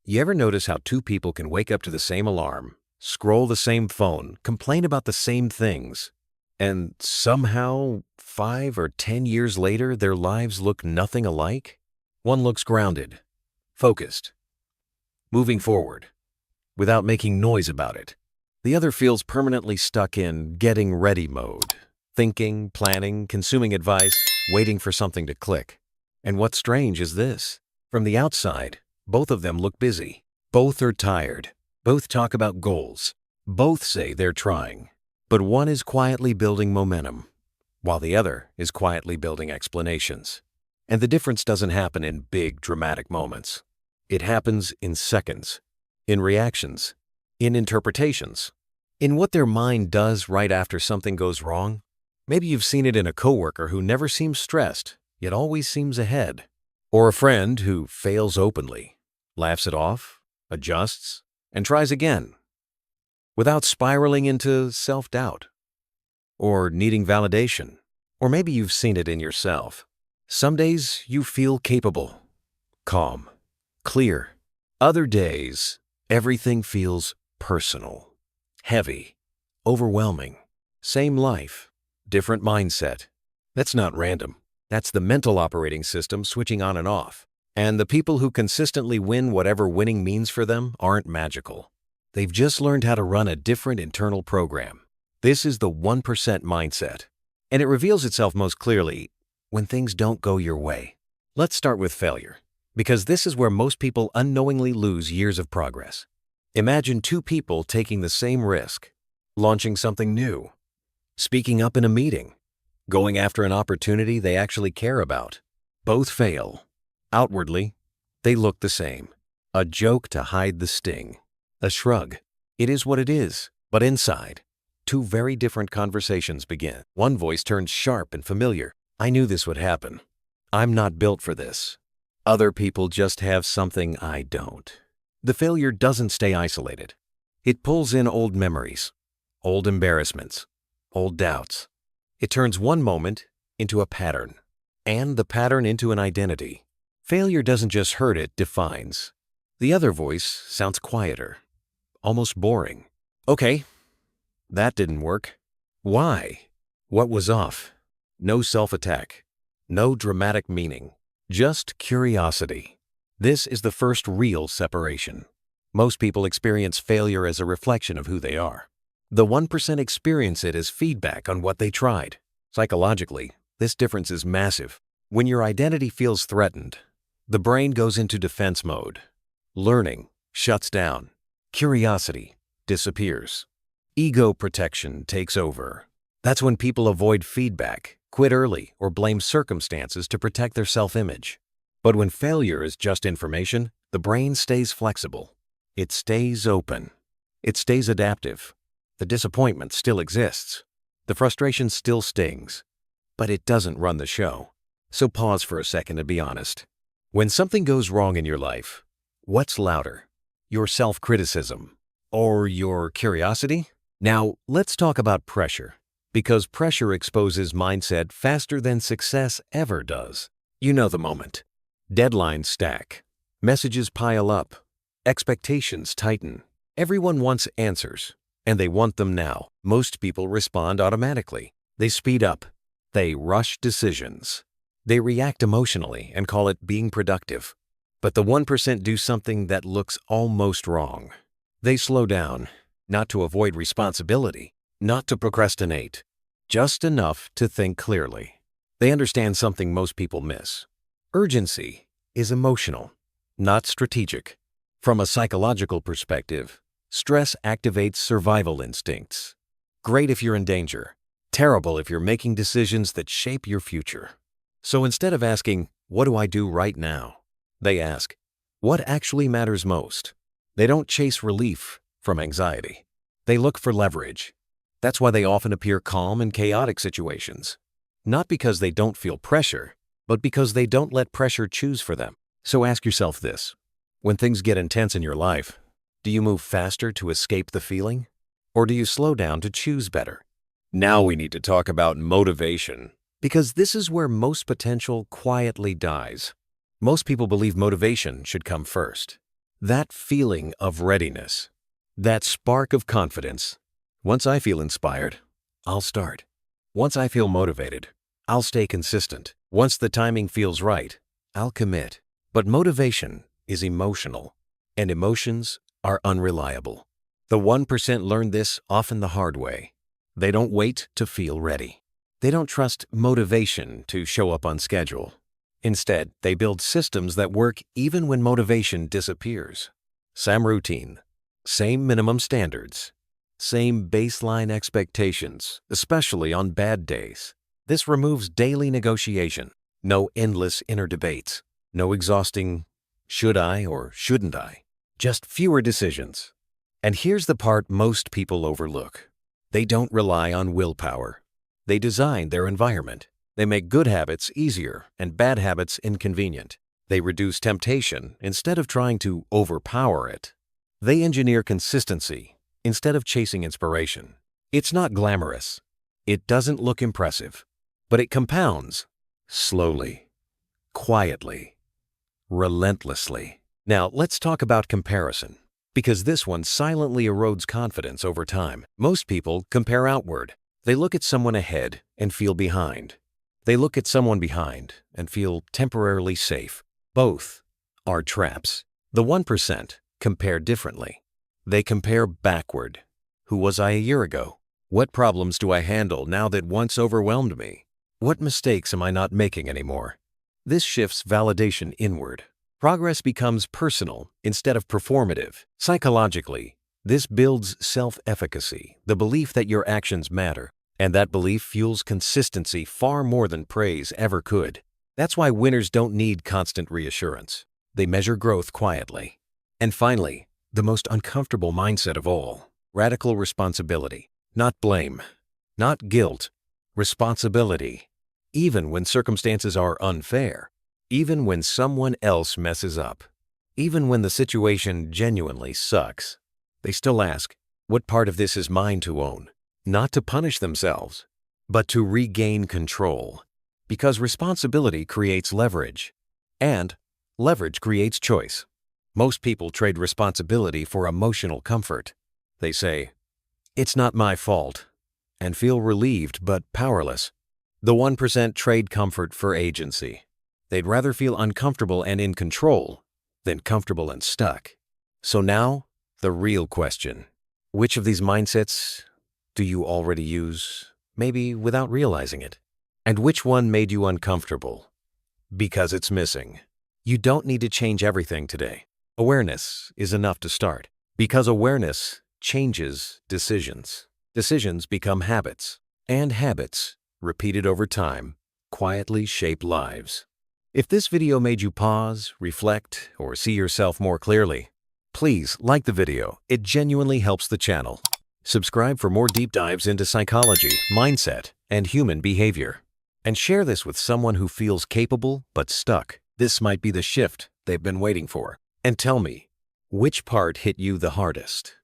You ever notice how two people can wake up to the same alarm, scroll the same phone, complain about the same things, and somehow 5 or 10 years later their lives look nothing alike? One looks grounded, focused, moving forward, without making noise about it. The other feels permanently stuck in getting ready mode, thinking, planning, consuming advice, waiting for something to click. And what's strange is this. From the outside, both of them look busy. Both are tired. Both talk about goals. Both say they're trying. But one is quietly building momentum, while the other is quietly building explanations. And the difference doesn't happen in big, dramatic moments. It happens in seconds, in reactions, in interpretations, in what their mind does right after something goes wrong. Maybe you've seen it in a coworker who never seems stressed, yet always seems ahead. Or a friend who fails openly, laughs it off, adjusts, and tries again, without spiraling into self-doubt or needing validation. Or maybe you've seen it in yourself. Some days you feel capable, calm, clear. Other days, everything feels personal, heavy, overwhelming. Same life, different mindset. That's not random. That's the mental operating system switching on and off. And the people who consistently win whatever winning means for them aren't magical. They've just learned how to run a different internal program. This is the 1% mindset. And it reveals itself most clearly when things don't go your way. Let's start with failure, because this is where most people unknowingly lose years of progress. Imagine two people taking the same risk, launching something new, speaking up in a meeting, going after an opportunity they actually care about. Both fail. Outwardly, they look the same. A joke to hide the sting. A shrug. It is what it is. But inside, two very different conversations begin. One voice turns sharp and familiar. I knew this would happen. I'm not built for this. Other people just have something I don't. The failure doesn't stay isolated. It pulls in old memories, old embarrassments, old doubts. It turns one moment into a pattern, and the pattern into an identity. Failure doesn't just hurt, it defines. The other voice sounds quieter, almost boring. Okay, that didn't work. Why? What was off? No self-attack, no dramatic meaning, just curiosity. This is the first real separation. Most people experience failure as a reflection of who they are. The 1% experience it as feedback on what they tried. Psychologically, this difference is massive. When your identity feels threatened, the brain goes into defense mode. Learning shuts down. Curiosity disappears. Ego protection takes over. That's when people avoid feedback, quit early, or blame circumstances to protect their self-image. But when failure is just information, the brain stays flexible. It stays open. It stays adaptive. The disappointment still exists. The frustration still stings. But it doesn't run the show. So pause for a second and be honest. When something goes wrong in your life, what's louder? Your self-criticism or your curiosity? Now, let's talk about pressure, because pressure exposes mindset faster than success ever does. You know the moment. Deadlines stack. Messages pile up. Expectations tighten. Everyone wants answers, and they want them now. Most people respond automatically. They speed up. They rush decisions. They react emotionally and call it being productive. But the 1% do something that looks almost wrong. They slow down, not to avoid responsibility, not to procrastinate, just enough to think clearly. They understand something most people miss. Urgency is emotional, not strategic. From a psychological perspective, stress activates survival instincts. Great if you're in danger, terrible if you're making decisions that shape your future. So instead of asking, what do I do right now? They ask, what actually matters most? They don't chase relief from anxiety. They look for leverage. That's why they often appear calm in chaotic situations. Not because they don't feel pressure, but because they don't let pressure choose for them. So ask yourself this. When things get intense in your life, do you move faster to escape the feeling? Or do you slow down to choose better? Now we need to talk about motivation, because this is where most potential quietly dies. Most people believe motivation should come first. That feeling of readiness, that spark of confidence. Once I feel inspired, I'll start. Once I feel motivated, I'll stay consistent. Once the timing feels right, I'll commit. But motivation is emotional, and emotions are unreliable. The 1% learn this often the hard way. They don't wait to feel ready. They don't trust motivation to show up on schedule. Instead, they build systems that work even when motivation disappears. Same routine, same minimum standards, same baseline expectations, especially on bad days. This removes daily negotiation, no endless inner debates, no exhausting should I or shouldn't I, just fewer decisions. And here's the part most people overlook. They don't rely on willpower. They design their environment. They make good habits easier and bad habits inconvenient. They reduce temptation instead of trying to overpower it. They engineer consistency instead of chasing inspiration. It's not glamorous. It doesn't look impressive, but it compounds slowly, quietly, relentlessly. Now, let's talk about comparison, because this one silently erodes confidence over time. Most people compare outward. They look at someone ahead and feel behind. They look at someone behind and feel temporarily safe. Both are traps. The 1% compare differently. They compare backward. Who was I a year ago? What problems do I handle now that once overwhelmed me? What mistakes am I not making anymore? This shifts validation inward. Progress becomes personal instead of performative. Psychologically, this builds self-efficacy, the belief that your actions matter. And that belief fuels consistency far more than praise ever could. That's why winners don't need constant reassurance. They measure growth quietly. And finally, the most uncomfortable mindset of all, radical responsibility. Not blame, not guilt, responsibility. Even when circumstances are unfair, even when someone else messes up, even when the situation genuinely sucks, they still ask, what part of this is mine to own? Not to punish themselves, but to regain control. Because responsibility creates leverage, and leverage creates choice. Most people trade responsibility for emotional comfort. They say, it's not my fault, and feel relieved but powerless. The 1% trade comfort for agency. They'd rather feel uncomfortable and in control than comfortable and stuck. So now, the real question. Which of these mindsets do you already use, maybe without realizing it? And which one made you uncomfortable? Because it's missing. You don't need to change everything today. Awareness is enough to start. Because awareness changes decisions. Decisions become habits. And habits, repeated over time, quietly shape lives. If this video made you pause, reflect, or see yourself more clearly, please like the video. It genuinely helps the channel. Subscribe for more deep dives into psychology, mindset, and human behavior. And share this with someone who feels capable but stuck. This might be the shift they've been waiting for. And tell me, which part hit you the hardest?